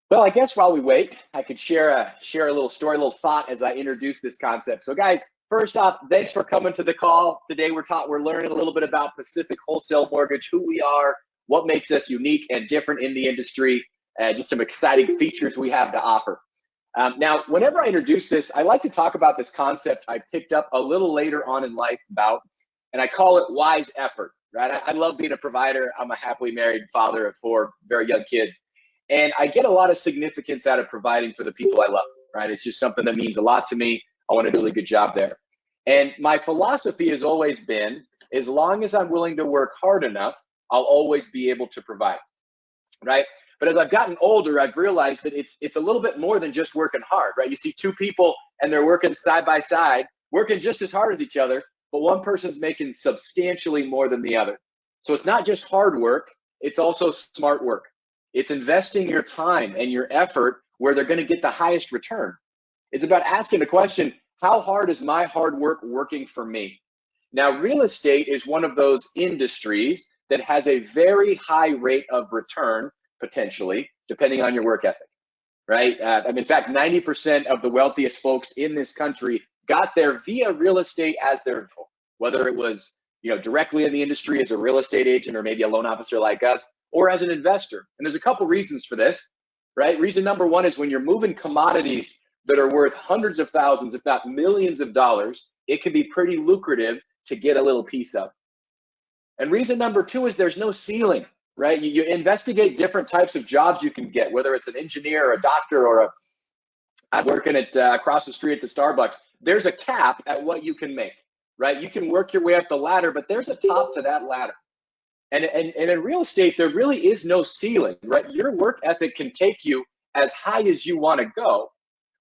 Well, I guess while we wait, I could share a little story, a little thought as I introduce this concept. So, guys, first off, thanks for coming to the call today. We're learning a little bit about Pacific Wholesale Mortgage, who we are, what makes us unique and different in the industry, just some exciting features we have to offer. Now, whenever I introduce this, I like to talk about this concept I picked up a little later on in life about, and I call it wise effort. Right? I love being a provider. I'm a happily married father of four very young kids. And I get a lot of significance out of providing for the people I love, right? It's just something that means a lot to me. I want to do a really good job there. And my philosophy has always been, as long as I'm willing to work hard enough, I'll always be able to provide, right? But as I've gotten older, I've realized that it's a little bit more than just working hard, right? You see two people and they're working side by side, working just as hard as each other, but one person's making substantially more than the other. So it's not just hard work, it's also smart work. It's investing your time and your effort where they're going to get the highest return. It's about asking the question, how hard is my hard work working for me? Now, real estate is one of those industries that has a very high rate of return, potentially, depending on your work ethic, right? In fact, 90% of the wealthiest folks in this country got there via real estate as their goal, whether it was directly in the industry as a real estate agent or maybe a loan officer like us, or as an investor. And there's a couple reasons for this, right? Reason number one is when you're moving commodities that are worth hundreds of thousands, if not millions of dollars, it can be pretty lucrative to get a little piece of. And reason number two is there's no ceiling, right? You investigate different types of jobs you can get, whether it's an engineer or a doctor or I'm working at across the street at the Starbucks. There's a cap at what you can make, right? You can work your way up the ladder, but there's a top to that ladder. And in real estate, there really is no ceiling, right? Your work ethic can take you as high as you want to go,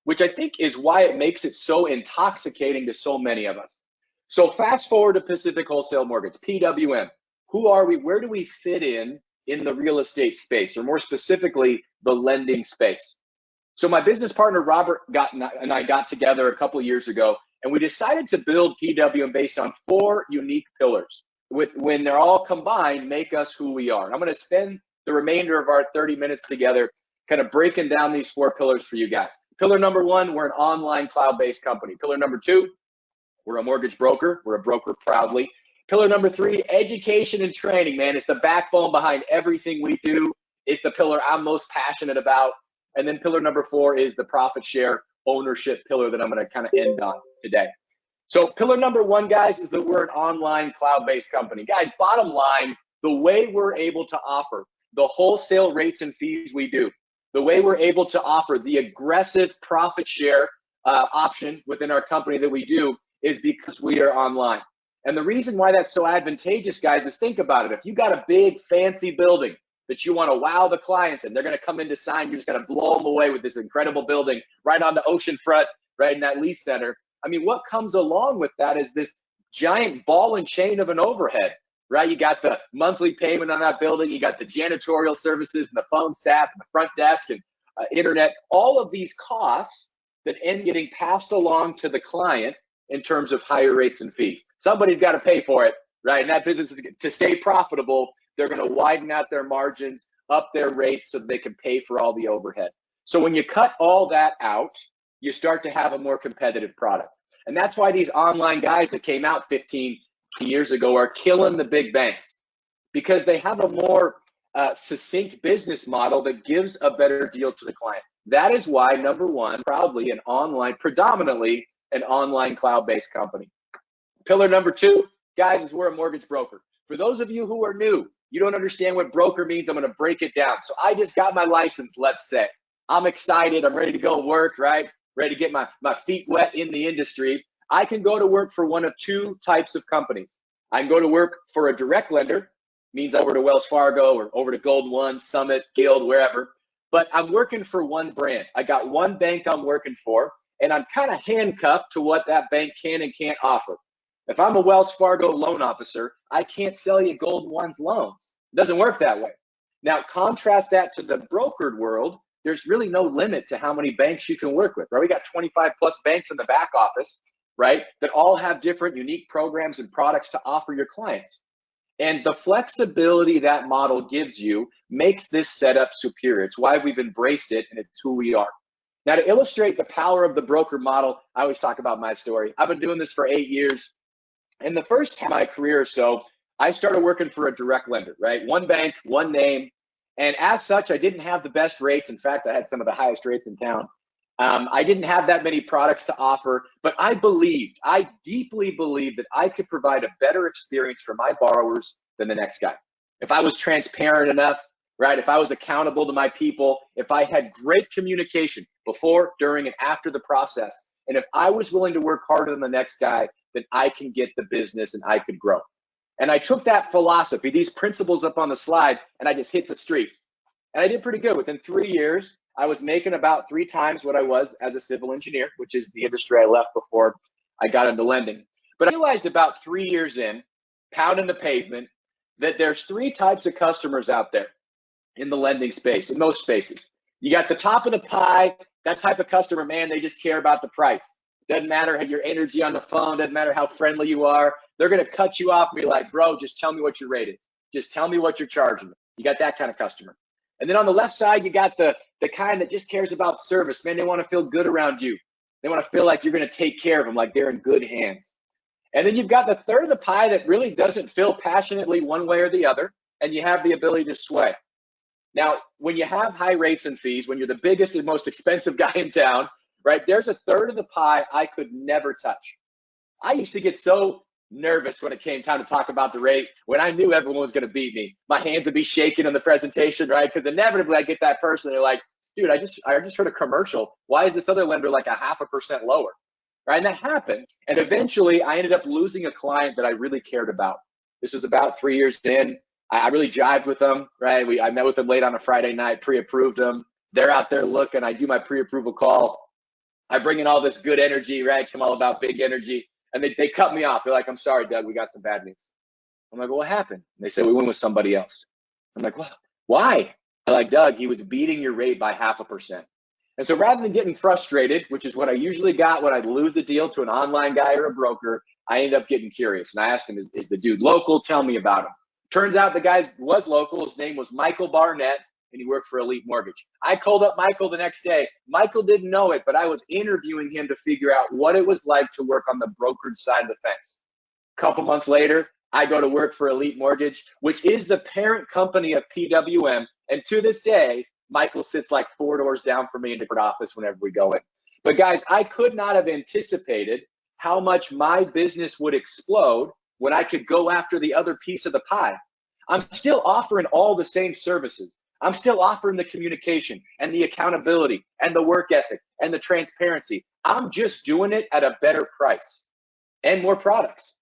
which I think is why it makes it so intoxicating to so many of us. So fast forward to Pacific Wholesale Mortgage, PWM. Who are we? Where do we fit in the real estate space, or more specifically, the lending space? So my business partner, Robert, and I got together a couple of years ago, and we decided to build PWM based on 4 unique pillars. When they're all combined, make us who we are. And I'm going to spend the remainder of our 30 minutes together kind of breaking down these 4 pillars for you guys. Pillar number 1, we're an online cloud-based company. Pillar number 2, we're a mortgage broker. We're a broker proudly. Pillar number 3, education and training, man. It's the backbone behind everything we do. It's the pillar I'm most passionate about. And then pillar number 4 is the profit share ownership pillar that I'm going to kind of end on today. So pillar number 1, guys, is that we're an online cloud-based company. Guys, bottom line, the way we're able to offer the wholesale rates and fees we do, the way we're able to offer the aggressive profit share option within our company that we do is because we are online. And the reason why that's so advantageous, guys, is think about it. If you got a big fancy building that you want to wow the clients and they're going to come in to sign, you're just going to blow them away with this incredible building right on the ocean front, right in that lease center. I mean, what comes along with that is this giant ball and chain of an overhead, right? You got the monthly payment on that building. You got the janitorial services and the phone staff and the front desk and internet, all of these costs that end getting passed along to the client in terms of higher rates and fees. Somebody's got to pay for it, right? And that business is to stay profitable. They're going to widen out their margins, up their rates so that they can pay for all the overhead. So when you cut all that out, you start to have a more competitive product. And that's why these online guys that came out 15 years ago are killing the big banks, because they have a more succinct business model that gives a better deal to the client. That is why, number 1, probably predominantly an online cloud-based company. Pillar number 2, guys, is we're a mortgage broker. For those of you who are new, you don't understand what broker means, I'm going to break it down. So I just got my license, let's say. I'm excited. I'm ready to go work, right? Ready to get my feet wet in the industry. I can go to work for one of 2 types of companies. I can go to work for a direct lender, means over to Wells Fargo or over to Golden One, Summit, Guild, wherever. But I'm working for one brand. I got one bank I'm working for, and I'm kind of handcuffed to what that bank can and can't offer. If I'm a Wells Fargo loan officer, I can't sell you Golden One's loans. It doesn't work that way. Now, contrast that to the brokered world. There's really no limit to how many banks you can work with, right? We got 25 plus banks in the back office, right, that all have different unique programs and products to offer your clients. And the flexibility that model gives you makes this setup superior. It's why we've embraced it, and it's who we are. Now, to illustrate the power of the broker model, I always talk about my story. I've been doing this for 8 years. In the first half of my career or so, I started working for a direct lender, right? One bank, one name. And as such, I didn't have the best rates. In fact, I had some of the highest rates in town. I didn't have that many products to offer, but I deeply believed that I could provide a better experience for my borrowers than the next guy. If I was transparent enough, right? If I was accountable to my people, if I had great communication before, during, and after the process, and if I was willing to work harder than the next guy, then I can get the business and I could grow. And I took that philosophy, these principles up on the slide, and I just hit the streets. And I did pretty good. Within 3 years, I was making about 3 times what I was as a civil engineer, which is the industry I left before I got into lending. But I realized about 3 years in, pounding the pavement, that there's 3 types of customers out there in the lending space, in most spaces. You got the top of the pie, that type of customer, man, they just care about the price. Doesn't matter your energy on the phone, doesn't matter how friendly you are. They're going to cut you off and be like, bro, just tell me what your rate is. Just tell me what you're charging. You got that kind of customer. And then on the left side, you got the kind that just cares about service. Man, they want to feel good around you. They want to feel like you're going to take care of them, like they're in good hands. And then you've got the third of the pie that really doesn't feel passionately one way or the other, and you have the ability to sway. Now, when you have high rates and fees, when you're the biggest and most expensive guy in town, right, there's a third of the pie I could never touch. I used to get so nervous when it came time to talk about the rate, when I knew everyone was going to beat me. My hands would be shaking in the presentation, right? Because inevitably I get that person, they're like, dude, I just heard a commercial. Why is this other lender like 0.5% lower? Right? And that happened. And eventually I ended up losing a client that I really cared about. This was about 3 years in. I really jived with them, right? I met with them late on a Friday night, pre-approved them. They're out there looking. I do my pre-approval call. I bring in all this good energy, right? Because I'm all about big energy. And they cut me off. They're like, I'm sorry, Doug, we got some bad news. I'm like, well, what happened? And they said, we went with somebody else. I'm like, what? Why? They're like, Doug, he was beating your rate by 0.5%. And so rather than getting frustrated, which is what I usually got when I'd lose a deal to an online guy or a broker, I ended up getting curious. And I asked him, is the dude local? Tell me about him. Turns out the guy was local. His name was Michael Barnett, and he worked for Elite Mortgage. I called up Michael the next day. Michael didn't know it, but I was interviewing him to figure out what it was like to work on the brokerage side of the fence. A couple months later, I go to work for Elite Mortgage, which is the parent company of PWM. And to this day, Michael sits like 4 doors down from me in the different office whenever we go in. But guys, I could not have anticipated how much my business would explode when I could go after the other piece of the pie. I'm still offering all the same services. I'm still offering the communication and the accountability and the work ethic and the transparency. I'm just doing it at a better price and more products,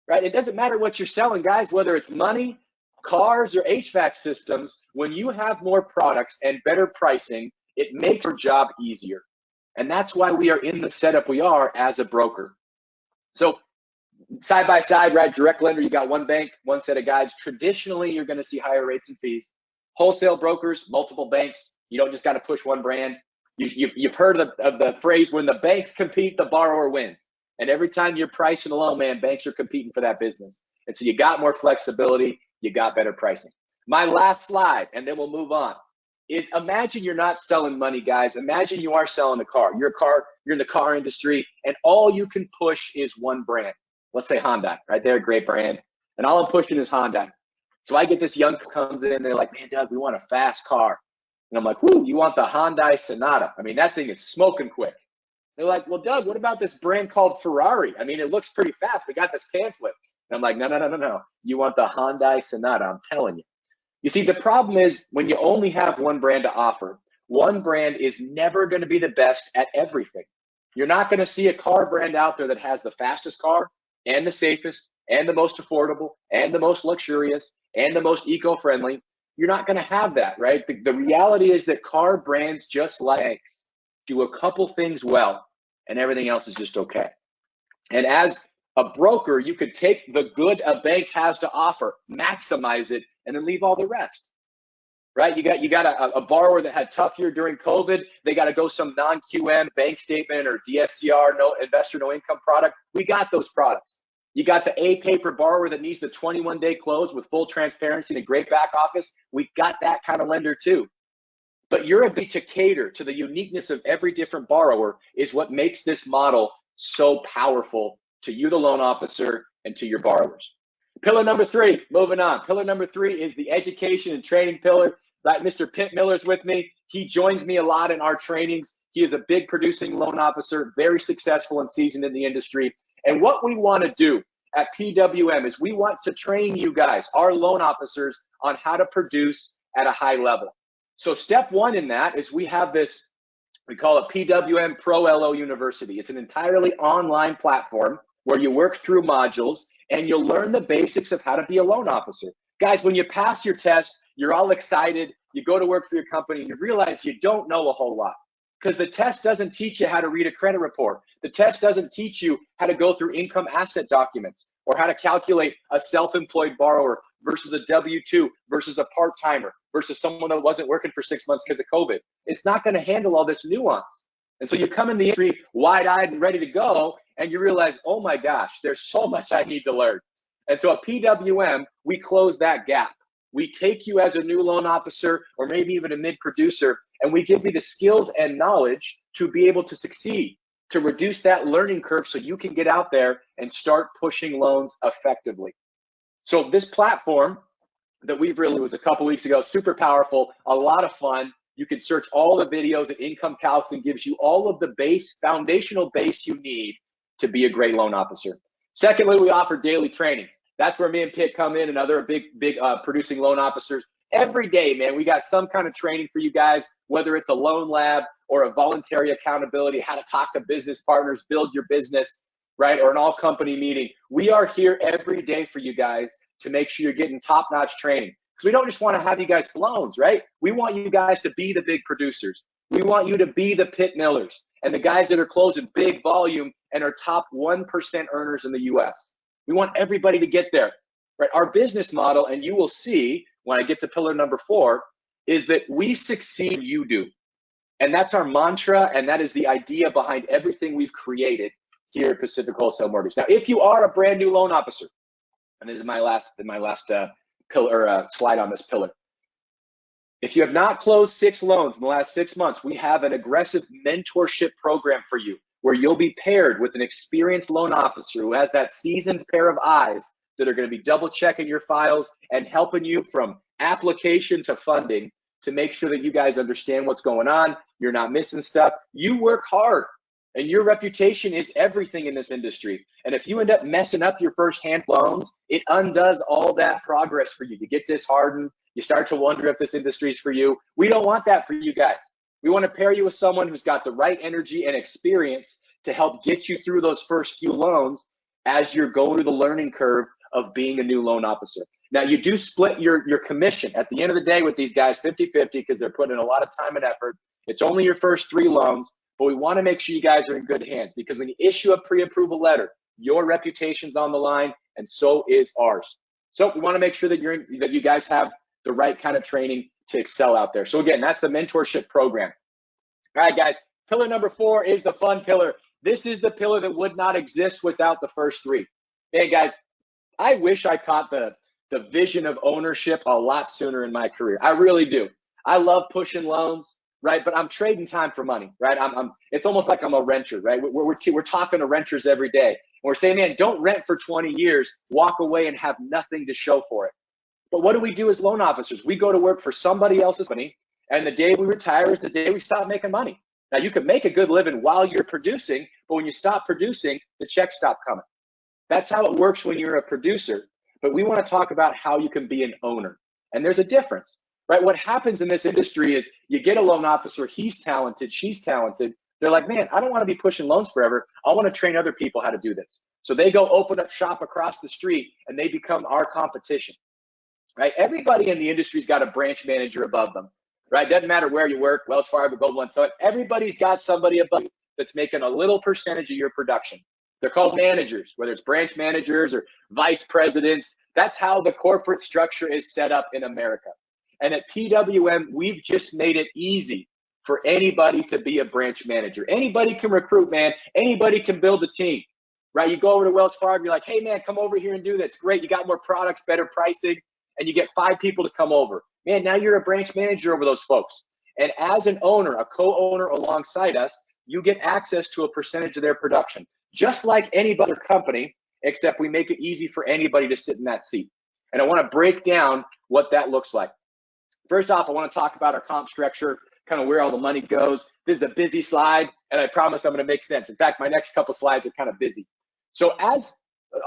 right? It doesn't matter what you're selling, guys, whether it's money, cars, or HVAC systems. When you have more products and better pricing, it makes your job easier. And that's why we are in the setup we are as a broker. So side by side, right? Direct lender, you got one bank, one set of guides. Traditionally, you're going to see higher rates and fees. Wholesale brokers, multiple banks. You don't just got to push one brand. You've heard of the phrase, when the banks compete, the borrower wins. And every time you're pricing a loan, man, banks are competing for that business. And so you got more flexibility, you got better pricing. My last slide, and then we'll move on, is imagine you're not selling money, guys. Imagine you are selling a car. You're in the car industry, and all you can push is one brand. Let's say Hyundai, right? They're a great brand. And all I'm pushing is Hyundai. So I get this young comes in, they're like, man, Doug, we want a fast car. And I'm like, whoo, you want the Hyundai Sonata? I mean, that thing is smoking quick. They're like, well, Doug, what about this brand called Ferrari? I mean, it looks pretty fast. We got this pamphlet. And I'm like, no. You want the Hyundai Sonata, I'm telling you. You see, the problem is when you only have one brand to offer, one brand is never going to be the best at everything. You're not going to see a car brand out there that has the fastest car and the safest and the most affordable and the most luxurious and the most eco-friendly. You're not going to have that, right? The reality is that car brands, just like banks, do a couple things well and everything else is just okay. And as a broker, you could take the good a bank has to offer, maximize it, and then leave all the rest, right? You got a borrower that had a tough year during COVID. They got to go some non-QM bank statement or DSCR, no investor, no income product. We got those products. You got the A paper borrower that needs the 21-day close with full transparency and a great back office. We got that kind of lender too. But your ability to cater to the uniqueness of every different borrower is what makes this model so powerful to you, the loan officer, and to your borrowers. Pillar number 3, moving on. Pillar number 3 is the education and training pillar. Mr. Pitt Miller's with me. He joins me a lot in our trainings. He is a big producing loan officer, very successful and seasoned in the industry. And what we want to do at PWM is we want to train you guys, our loan officers, on how to produce at a high level. So step 1 in that is we have this, we call it PWM Pro LO University. It's an entirely online platform where you work through modules and you'll learn the basics of how to be a loan officer. Guys, when you pass your test, you're all excited. You go to work for your company and you realize you don't know a whole lot because the test doesn't teach you how to read a credit report. The test doesn't teach you how to go through income asset documents or how to calculate a self-employed borrower versus a W-2 versus a part-timer versus someone that wasn't working for 6 months because of COVID. It's not going to handle all this nuance. And so you come in the industry wide-eyed and ready to go, and you realize, oh my gosh, there's so much I need to learn. And so at PWM, we close that gap. We take you as a new loan officer or maybe even a mid-producer, and we give you the skills and knowledge to be able to succeed, to reduce that learning curve so you can get out there and start pushing loans effectively. So this platform that we've really was a couple weeks ago, super powerful, a lot of fun. You can search all the videos at Income Calcs and gives you all of the foundational base you need to be a great loan officer. Secondly, we offer daily trainings. That's where me and Pitt come in and other big producing loan officers. Every day, man, we got some kind of training for you guys, whether it's a loan lab or a voluntary accountability, how to talk to business partners, build your business, right? Or an all company meeting. We are here every day for you guys to make sure you're getting top-notch training. Because we don't just want to have you guys loans, right? We want you guys to be the big producers. We want you to be the Pitt Millers and the guys that are closing big volume and are top 1% earners in the US. We want everybody to get there, right? Our business model, and you will see when I get to pillar number 4, is that we succeed, you do. And that's our mantra, and that is the idea behind everything we've created here at Pacific Wholesale Mortgage. Now, if you are a brand new loan officer, and this is my last pillar slide on this pillar. If you have not closed 6 loans in the last 6 months, we have an aggressive mentorship program for you where you'll be paired with an experienced loan officer who has that seasoned pair of eyes that are going to be double checking your files and helping you from application to funding to make sure that you guys understand what's going on. You're not missing stuff. You work hard. And your reputation is everything in this industry. And if you end up messing up your first hand loans, it undoes all that progress for you. You get disheartened. You start to wonder if this industry is for you. We don't want that for you guys. We want to pair you with someone who's got the right energy and experience to help get you through those first few loans as you're going through the learning curve of being a new loan officer. Now, you do split your commission at the end of the day with these guys 50-50 because they're putting in a lot of time and effort. It's only your first 3 loans. But we want to make sure you guys are in good hands because when you issue a pre-approval letter, your reputation's on the line and so is ours. So we want to make sure that you guys have the right kind of training to excel out there. So again, that's the mentorship program. All right, guys, pillar number 4 is the fun pillar. This is the pillar that would not exist without the first 3. Hey guys, I wish I caught the vision of ownership a lot sooner in my career. I really do. I love pushing loans. Right, but I'm trading time for money, right? It's almost like I'm a renter, right? We're talking to renters every day. And we're saying, man, don't rent for 20 years, walk away and have nothing to show for it. But what do we do as loan officers? We go to work for somebody else's money, and the day we retire is the day we stop making money. Now, you can make a good living while you're producing, but when you stop producing, the checks stop coming. That's how it works when you're a producer. But we want to talk about how you can be an owner. And there's a difference. Right? What happens in this industry is you get a loan officer, he's talented, she's talented. They're like, man, I don't want to be pushing loans forever. I want to train other people how to do this. So they go open up shop across the street and they become our competition. Right? Everybody in the industry's got a branch manager above them. Right? Doesn't matter where you work, Wells Fargo, Gold One. So everybody's got somebody above you that's making a little percentage of your production. They're called managers, whether it's branch managers or vice presidents. That's how the corporate structure is set up in America. And at PWM, we've just made it easy for anybody to be a branch manager. Anybody can recruit, man. Anybody can build a team. right? You go over to Wells Fargo, you're like, hey man, come over here and do this. Great, you got more products, better pricing, and you get 5 people to come over. Man, now you're a branch manager over those folks. And as an owner, a co-owner alongside us, you get access to a percentage of their production, just like any other company, except we make it easy for anybody to sit in that seat. And I want to break down what that looks like. First off, I want to talk about our comp structure, kind of where all the money goes. This is a busy slide, and I promise I'm going to make sense. In fact, my next couple slides are kind of busy. So I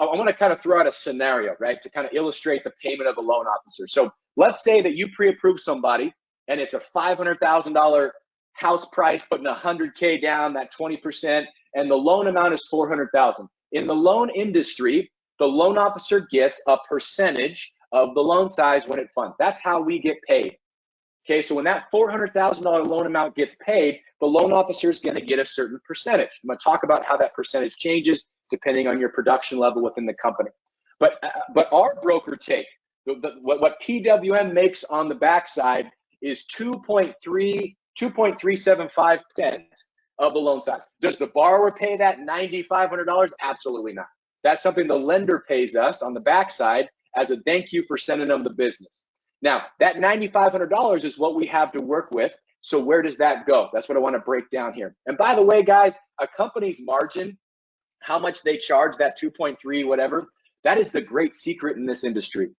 want to kind of throw out a scenario, right, to kind of illustrate the payment of a loan officer. So let's say that you pre-approve somebody, and it's a $500,000 house price, putting $100K down, that 20%, and the loan amount is $400,000. In the loan industry, the loan officer gets a percentage of the loan size when it funds. That's how we get paid. Okay, so when that $400,000 loan amount gets paid, the loan officer is going to get a certain percentage. I'm going to talk about how that percentage changes depending on your production level within the company. But our broker take, what PWM makes on the backside is 2.375% of the loan size. Does the borrower pay that $9,500? Absolutely not. That's something the lender pays us on the backside as a thank you for sending them the business. Now, that $9,500 is what we have to work with. So where does that go? That's what I want to break down here. And by the way, guys, a company's margin, how much they charge, that 2.3 whatever, that is the great secret in this industry,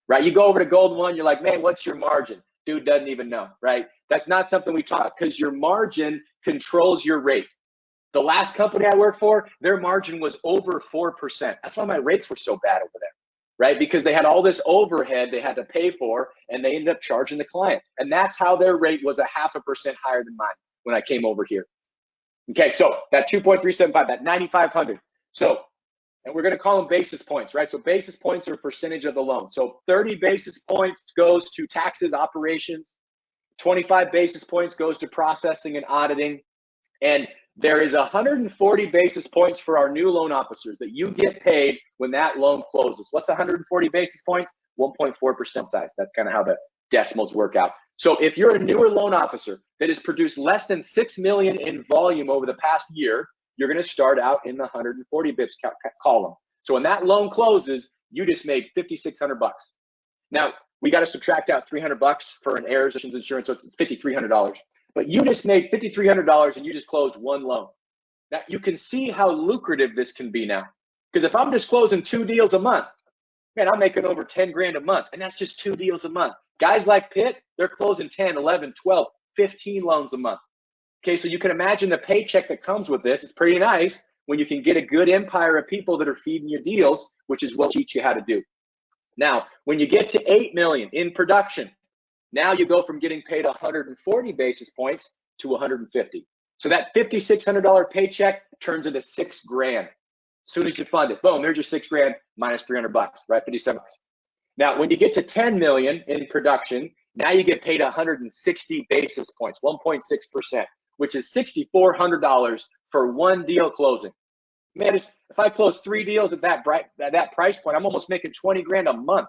right? You go over to Gold One, you're like, man, what's your margin? Dude doesn't even know, right? That's not something we talk, because your margin controls your rate. The last company I worked for, their margin was over 4%. That's why my rates were so bad over there, right? Because they had all this overhead they had to pay for, and they ended up charging the client. And that's how their rate was 0.5% higher than mine when I came over here. Okay, so that 2.375, that 9,500. So, and we're going to call them basis points, right? So basis points are a percentage of the loan. So 30 basis points goes to taxes, operations. 25 basis points goes to processing and auditing. And there is 140 basis points for our new loan officers that you get paid when that loan closes. What's 140 basis points? 1.4% size. That's kind of how the decimals work out. So if you're a newer loan officer that has produced less than 6 million in volume over the past year, you're going to start out in the 140 bips column. So when that loan closes, you just made $5,600. Now we got to subtract out $300 for an errors insurance, so it's $5,300. But you just made $5,300 and you just closed one loan. Now you can see how lucrative this can be now, because if I'm just closing 2 deals a month, man, I'm making over 10 grand a month, and that's just 2 deals a month. Guys like Pitt, they're closing 10, 11, 12, 15 loans a month. Okay, so you can imagine the paycheck that comes with this. It's pretty nice when you can get a good empire of people that are feeding you deals, which is what we teach you how to do. Now, when you get to 8 million in production, now you go from getting paid 140 basis points to 150. So that $5,600 paycheck turns into 6 grand. As soon as you fund it, boom, there's your 6 grand minus $300, right? 57 bucks. Now, when you get to 10 million in production, now you get paid 160 basis points, 1.6%, which is $6,400 for one deal closing. Man, if I close 3 deals at that price point, I'm almost making 20 grand a month,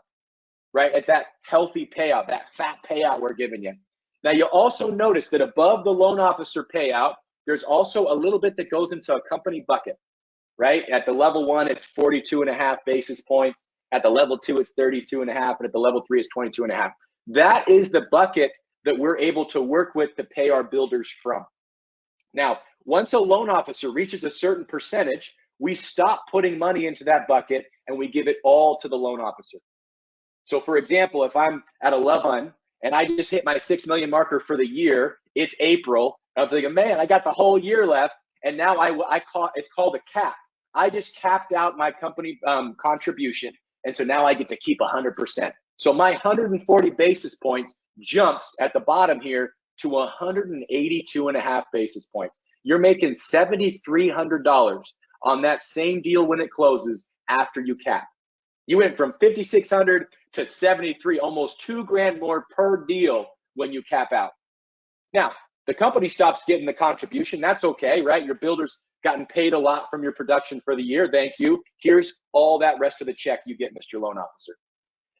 right? At that healthy payout, that fat payout we're giving you. Now, you'll also notice that above the loan officer payout, there's also a little bit that goes into a company bucket, right? At the level 1, it's 42.5 basis points. At the level 2, it's 32.5, and at the level 3, it's 22.5. That is the bucket that we're able to work with to pay our builders from. Now, once a loan officer reaches a certain percentage, we stop putting money into that bucket and we give it all to the loan officer. So for example, if I'm at a level 1 and I just hit my 6 million marker for the year, it's April, I'm thinking, man, I got the whole year left, and now it's called a cap. I just capped out my company contribution, and so now I get to keep 100%. So my 140 basis points jumps at the bottom here to 182.5 basis points. You're making $7,300 on that same deal when it closes after you cap. You went from 5,600 to 73, almost 2 grand more per deal when you cap out. Now, the company stops getting the contribution. That's okay, right? Your builder's gotten paid a lot from your production for the year. Thank you. Here's all that rest of the check you get, Mr. Loan Officer.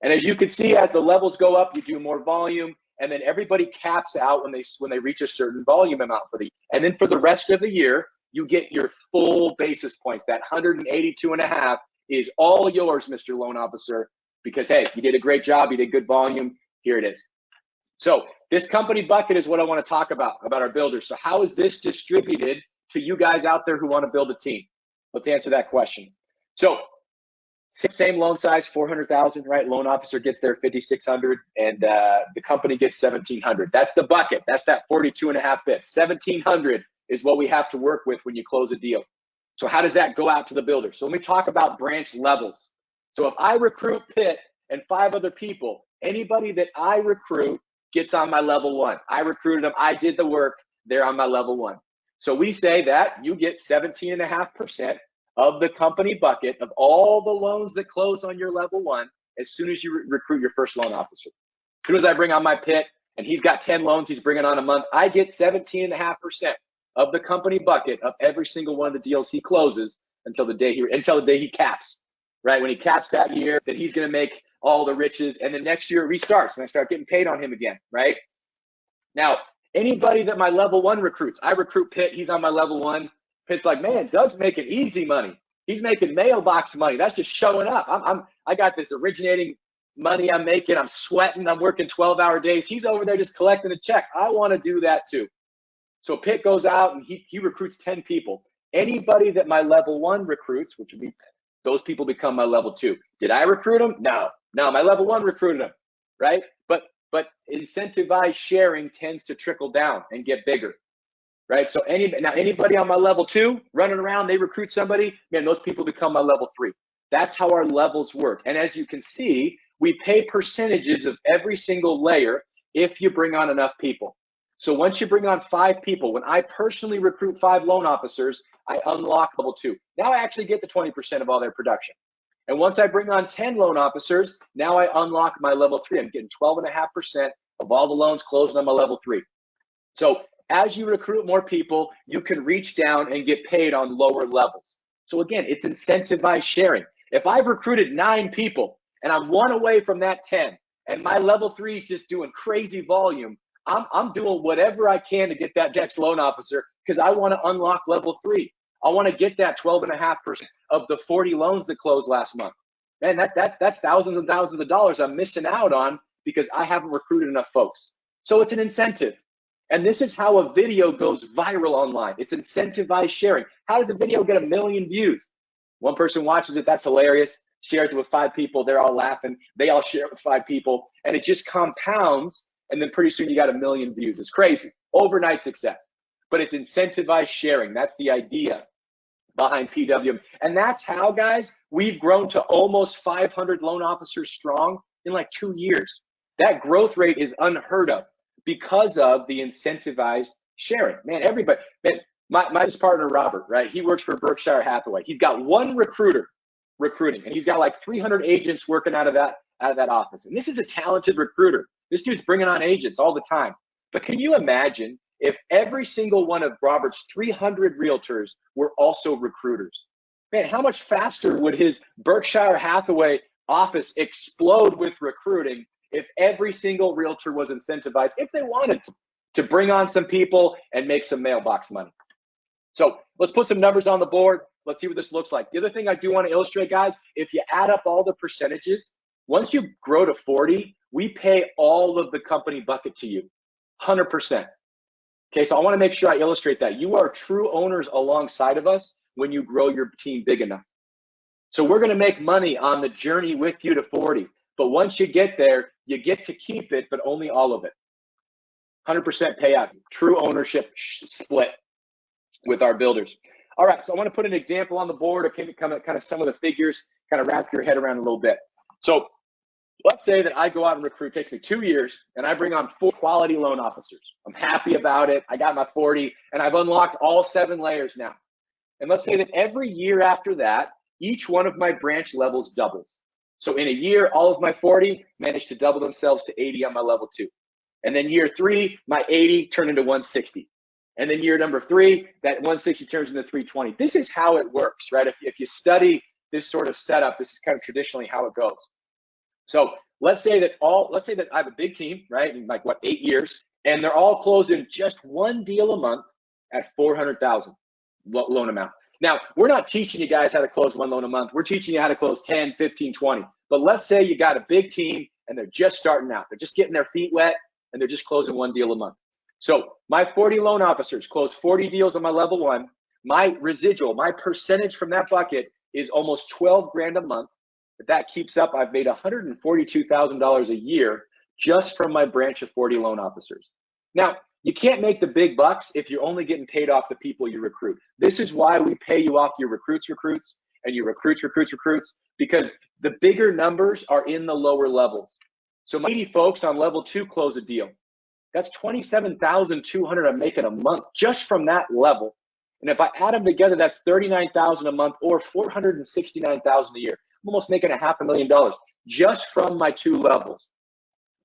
And as you can see, as the levels go up, you do more volume, and then everybody caps out when they reach a certain volume amount for the year. And then for the rest of the year, you get your full basis points. That 182.5 is all yours, Mr. Loan Officer, because, hey, you did a great job. You did good volume. Here it is. So this company bucket is what I want to talk about our builders. So how is this distributed to you guys out there who want to build a team? Let's answer that question. So same loan size, 400,000, right? Loan officer gets their 5,600 and the company gets 1,700. That's the bucket. That's that 42.5 bips. 1,700 is what we have to work with when you close a deal. So how does that go out to the builder? So let me talk about branch levels. So if I recruit Pitt and 5 other people, anybody that I recruit gets on my level 1. I recruited them. I did the work. They're on my level 1. So we say that you get 17.5% of the company bucket of all the loans that close on your level 1 as soon as you recruit your first loan officer. As soon as I bring on my Pitt and he's got 10 loans he's bringing on a month, I get 17.5% of the company bucket of every single one of the deals he closes until the day he caps, right? When he caps that year, that he's going to make all the riches, and the next year it restarts and I start getting paid on him again, right? Now, anybody that my level 1 recruits, I recruit Pitt, he's on my level 1. Pitt's like, man, Doug's making easy money. He's making mailbox money. That's just showing up. I got this originating money I'm making. I'm sweating. I'm working 12-hour days. He's over there just collecting a check. I want to do that too. So Pitt goes out and he recruits 10 people. Anybody that my level 1 recruits, which would be those people, become my level 2. Did I recruit them? No, my level 1 recruited them, right? But incentivized sharing tends to trickle down and get bigger, right? So anybody on my level 2 running around, they recruit somebody, man, those people become my level 3. That's how our levels work. And as you can see, we pay percentages of every single layer if you bring on enough people. So once you bring on 5 people, when I personally recruit 5 loan officers, I unlock level 2. Now I actually get the 20% of all their production. And once I bring on 10 loan officers, now I unlock my level 3. I'm getting 12.5% of all the loans closing on my level 3. So as you recruit more people, you can reach down and get paid on lower levels. So again, it's incentivized sharing. If I've recruited 9 people and I'm 1 away from that 10, and my level 3 is just doing crazy volume, I'm doing whatever I can to get that next loan officer because I want to unlock level 3. I want to get that 12.5% of the 40 loans that closed last month. Man, that's thousands and thousands of dollars I'm missing out on because I haven't recruited enough folks. So it's an incentive. And this is how a video goes viral online. It's incentivized sharing. How does a video get 1 million views? One person watches it, that's hilarious, shares it with 5 people, they're all laughing, they all share it with 5 people, and it just compounds, and then pretty soon you got 1 million views. It's crazy. Overnight success. But it's incentivized sharing. That's the idea behind PWM. And that's how, guys, we've grown to almost 500 loan officers strong in like 2 years. That growth rate is unheard of because of the incentivized sharing. Man, everybody, man, my partner, Robert, right? He works for Berkshire Hathaway. He's got 1 recruiter recruiting, and he's got like 300 agents working out of that office. And this is a talented recruiter. This dude's bringing on agents all the time. But can you imagine if every single one of Robert's 300 realtors were also recruiters? Man, how much faster would his Berkshire Hathaway office explode with recruiting if every single realtor was incentivized, if they wanted to bring on some people and make some mailbox money? So let's put some numbers on the board. Let's see what this looks like. The other thing I do want to illustrate, guys, if you add up all the percentages, once you grow to 40, we pay all of the company bucket to you, 100%. Okay, so I want to make sure I illustrate that. You are true owners alongside of us when you grow your team big enough. So we're going to make money on the journey with you to 40. But once you get there, you get to keep it, but only all of it. 100% payout, true ownership split with our builders. All right, so I want to put an example on the board, okay, kind of some of the figures, kind of wrap your head around a little bit. So let's say that I go out and recruit, it takes me 2 years, and I bring on 4 quality loan officers. I'm happy about it. I got my 40, and I've unlocked all 7 layers now. And let's say that every year after that, each one of my branch levels doubles. So in a year, all of my 40 managed to double themselves to 80 on my level 2. And then year 3, my 80 turned into 160. And then year number 3, that 160 turns into 320. This is how it works, right? If you study this sort of setup, this is kind of traditionally how it goes. So let's say that I have a big team, right? In like 8 years, and they're all closing just 1 deal a month at 400,000. loan amount. Now, we're not teaching you guys how to close one loan a month. We're teaching you how to close 10, 15, 20. But let's say you got a big team and they're just starting out. They're just getting their feet wet and they're just closing one deal a month. So my 40 loan officers close 40 deals on my level one. My residual, my percentage from that bucket is almost 12 grand a month. If that keeps up, I've made $142,000 a year just from my branch of 40 loan officers. Now, you can't make the big bucks if you're only getting paid off the people you recruit. This is why we pay you off your recruits, and your recruits, because the bigger numbers are in the lower levels. So my 80 folks on level 2 close a deal. That's $27,200 I'm making a month just from that level. And if I add them together, that's $39,000 a month or $469,000 a year. I'm almost making $500,000 just from my 2 levels.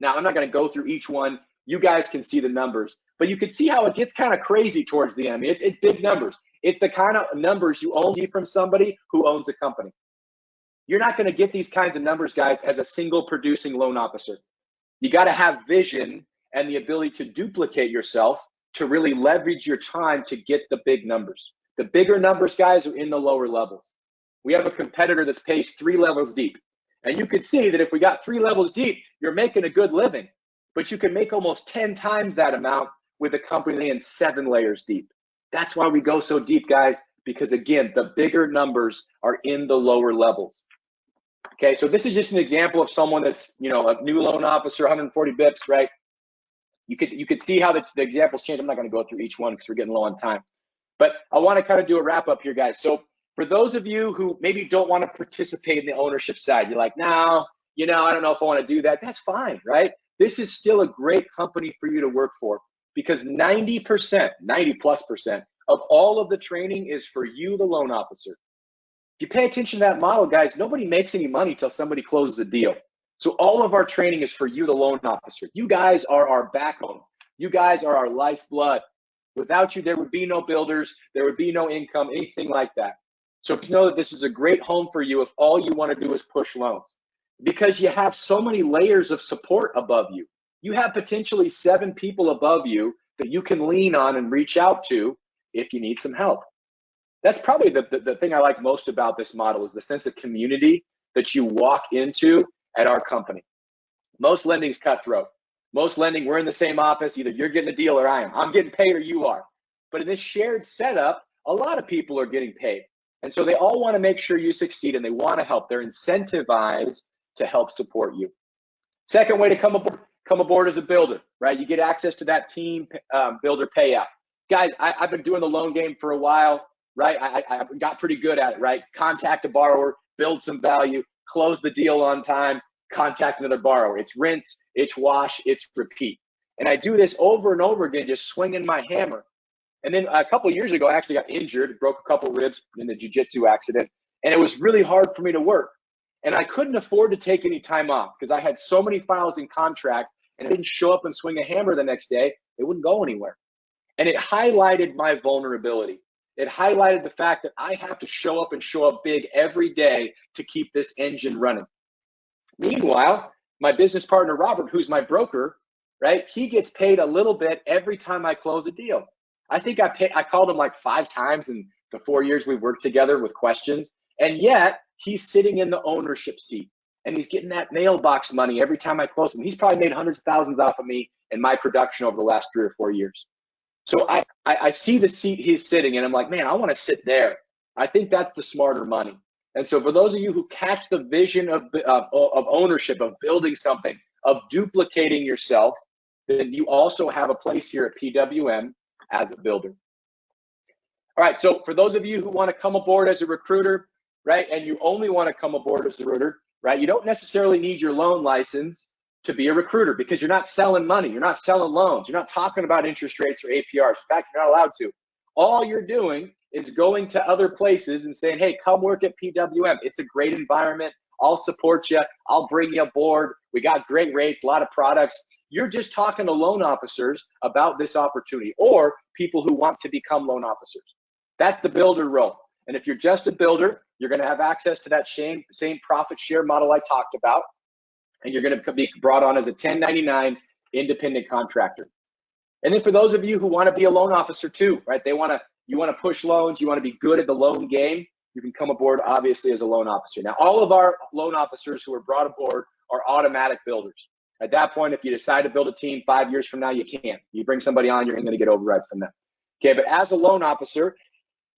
Now, I'm not going to go through each one. You guys can see the numbers, but you can see how it gets kind of crazy towards the end. I mean, it's big numbers. It's the kind of numbers you only see from somebody who owns a company. You're not going to get these kinds of numbers, guys, as a single producing loan officer. You got to have vision and the ability to duplicate yourself to really leverage your time to get the big numbers. The bigger numbers, guys, are in the lower levels. We have a competitor that's pays 3 levels deep. And you could see that if we got 3 levels deep, you're making a good living. But you can make almost 10 times that amount with a company in 7 layers deep. That's why we go so deep, guys, because again, the bigger numbers are in the lower levels. Okay, so this is just an example of someone that's, a new loan officer, 140 bips, right? You could see how the examples change. I'm not going to go through each one because we're getting low on time. But I want to kind of do a wrap up here, guys. So for those of you who maybe don't want to participate in the ownership side, you're like, no, I don't know if I want to do that. That's fine, right? This is still a great company for you to work for because 90%, 90+% of all of the training is for you, the loan officer. If you pay attention to that model, guys, nobody makes any money till somebody closes a deal. So all of our training is for you, the loan officer. You guys are our backbone. You guys are our lifeblood. Without you, there would be no builders. There would be no income, anything like that. So know that this is a great home for you if all you want to do is push loans. Because you have so many layers of support above you. You have potentially 7 people above you that you can lean on and reach out to if you need some help. That's probably the thing I like most about this model is the sense of community that you walk into at our company. Most lending's cutthroat. Most lending, we're in the same office. Either you're getting a deal or I am. I'm getting paid or you are. But in this shared setup, a lot of people are getting paid. And so they all want to make sure you succeed and they want to help. They're incentivized to help support you. Second way to come aboard as a builder, right? You get access to that team builder payout. Guys, I've been doing the loan game for a while, right? I got pretty good at it, right? Contact a borrower, build some value, close the deal on time, contact another borrower. It's rinse, it's wash, it's repeat. And I do this over and over again, just swinging my hammer. And then a couple of years ago, I actually got injured, broke a couple of ribs in the jiu-jitsu accident. And it was really hard for me to work. And I couldn't afford to take any time off because I had so many files in contract and I didn't show up and swing a hammer the next day. It wouldn't go anywhere. And it highlighted my vulnerability. It highlighted the fact that I have to show up and show up big every day to keep this engine running. Meanwhile, my business partner, Robert, who's my broker, right? He gets paid a little bit every time I close a deal. I think I called him like 5 times in the 4 years we worked together with questions. And yet he's sitting in the ownership seat and he's getting that mailbox money every time I close him. He's probably made hundreds of thousands off of me and my production over the last 3 or 4 years. So I see the seat he's sitting in. I'm like, man, I want to sit there. I think that's the smarter money. And so for those of you who catch the vision of ownership, of building something, of duplicating yourself, then you also have a place here at PWM as a builder. All right, so for those of you who want to come aboard as a recruiter, right, and you only want to come aboard as a recruiter, right, you don't necessarily need your loan license to be a recruiter because you're not selling money, you're not selling loans, you're not talking about interest rates or APRs. In fact, you're not allowed to. All you're doing is going to other places and saying, hey, come work at PWM. It's a great environment. I'll support you. I'll bring you aboard. We got great rates, a lot of products. You're just talking to loan officers about this opportunity or people who want to become loan officers. That's the builder role. And if you're just a builder, you're going to have access to that same profit share model I talked about. And you're going to be brought on as a 1099 independent contractor. And then for those of you who want to be a loan officer too, right? They want to, you want to push loans, you want to be good at the loan game, you can come aboard obviously as a loan officer. Now, all of our loan officers who are brought aboard are automatic builders. At that point, if you decide to build a team 5 years from now, you can't. You bring somebody on, you're going to get override from them. Okay, but as a loan officer,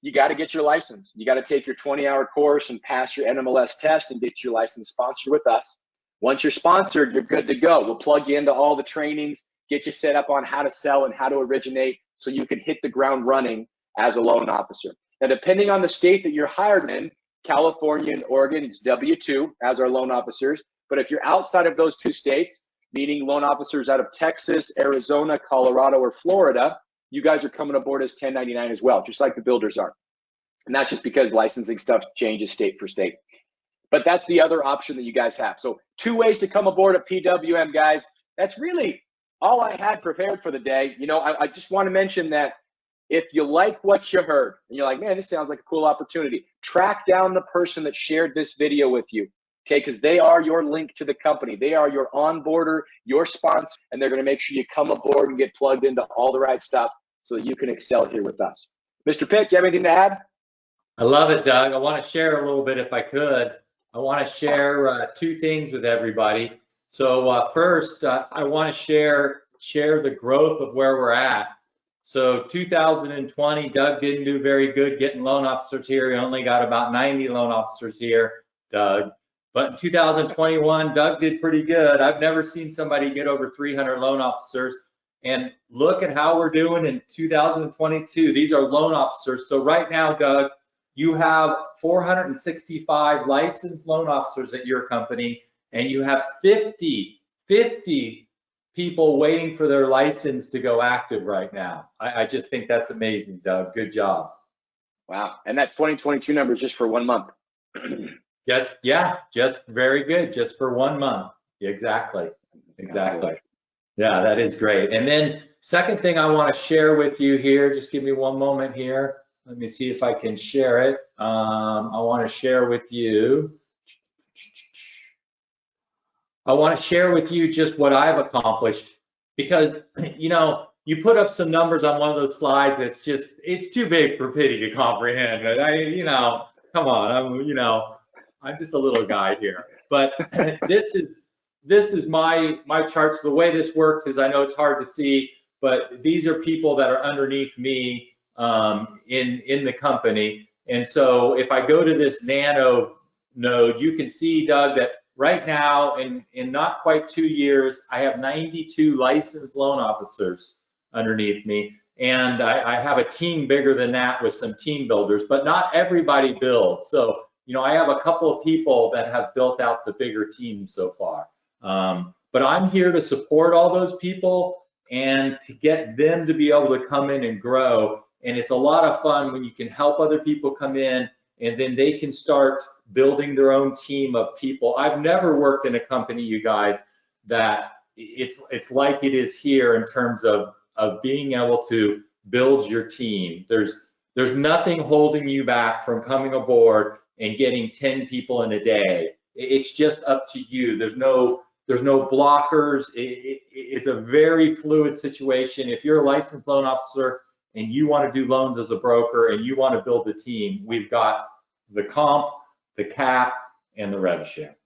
you got to get your license. You got to take your 20-hour course and pass your NMLS test and get your license sponsored with us. Once you're sponsored, you're good to go. We'll plug you into all the trainings, get you set up on how to sell and how to originate so you can hit the ground running as a loan officer. Now, depending on the state that you're hired in, California and Oregon, it's W-2 as our loan officers. But if you're outside of those two states, meaning loan officers out of Texas, Arizona, Colorado, or Florida, you guys are coming aboard as 1099 as well, just like the builders are. And that's just because licensing stuff changes state for state. But that's the other option that you guys have. So 2 ways to come aboard at PWM, guys. That's really all I had prepared for the day. You know, I just want to mention that if you like what you heard and you're like, man, this sounds like a cool opportunity, track down the person that shared this video with you. Okay, because they are your link to the company. They are your onboarder, your sponsor, and they're going to make sure you come aboard and get plugged into all the right stuff so that you can excel here with us. Mr. Pitt, do you have anything to add? I love it, Doug. I want to share a little bit if I could. I want to share 2 things with everybody. So first, I want to share the growth of where we're at. So 2020, Doug didn't do very good getting loan officers here. He only got about 90 loan officers here, Doug. But in 2021, Doug did pretty good. I've never seen somebody get over 300 loan officers. And look at how we're doing in 2022. These are loan officers. So right now, Doug, you have 465 licensed loan officers at your company, and you have 50 people waiting for their license to go active right now. I just think that's amazing, Doug. Good job. Wow. And that 2022 number is just for 1 month. Just very good. Just for 1 month. Exactly. Yeah, that is great. And then second thing I want to share with you here, just give me one moment here. Let me see if I can share it. I want to share with you. I want to share with you just what I've accomplished, because, you know, you put up some numbers on one of those slides. It's too big for pity to comprehend. Come on, I'm just a little guy here. But this is my charts. The way this works is, I know it's hard to see, but these are people that are underneath me in the company. And so if I go to this nano node, you can see, Doug, that right now in not quite 2 years, I have 92 licensed loan officers underneath me. And I have a team bigger than that with some team builders, but not everybody builds. So, I have a couple of people that have built out the bigger team so far. But I'm here to support all those people and to get them to be able to come in and grow. And it's a lot of fun when you can help other people come in and then they can start building their own team of people. I've never worked in a company, you guys, that it's like it is here in terms of being able to build your team. There's nothing holding you back from coming aboard and getting 10 people in a day. It's just up to you. There's no blockers. It's a very fluid situation. If you're a licensed loan officer and you want to do loans as a broker and you want to build a team, we've got the comp, the cap, and the rev share.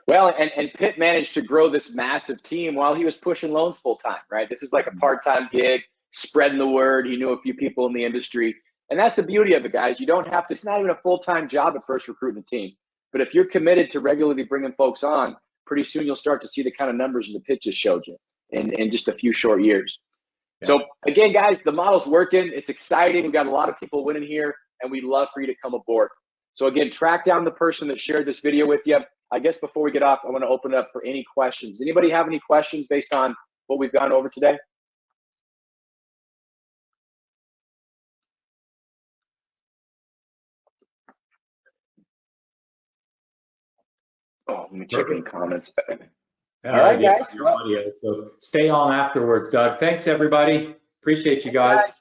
Well, and Pitt managed to grow this massive team while he was pushing loans full time, right? This is like a part-time gig, spreading the word. He knew a few people in the industry. And that's the beauty of it, guys. You don't have to, it's not even a full-time job at first recruiting a team. But if you're committed to regularly bringing folks on, pretty soon you'll start to see the kind of numbers that Pitt just showed you in just a few short years. Yeah. So again, guys, the model's working. It's exciting. We've got a lot of people winning here, and we'd love for you to come aboard. So again, track down the person that shared this video with you. I guess before we get off, I want to open it up for any questions. Does anybody have any questions based on what we've gone over today? Oh, let me check any comments. All right, guys. So stay on afterwards, Doug. Thanks, everybody. Appreciate you guys.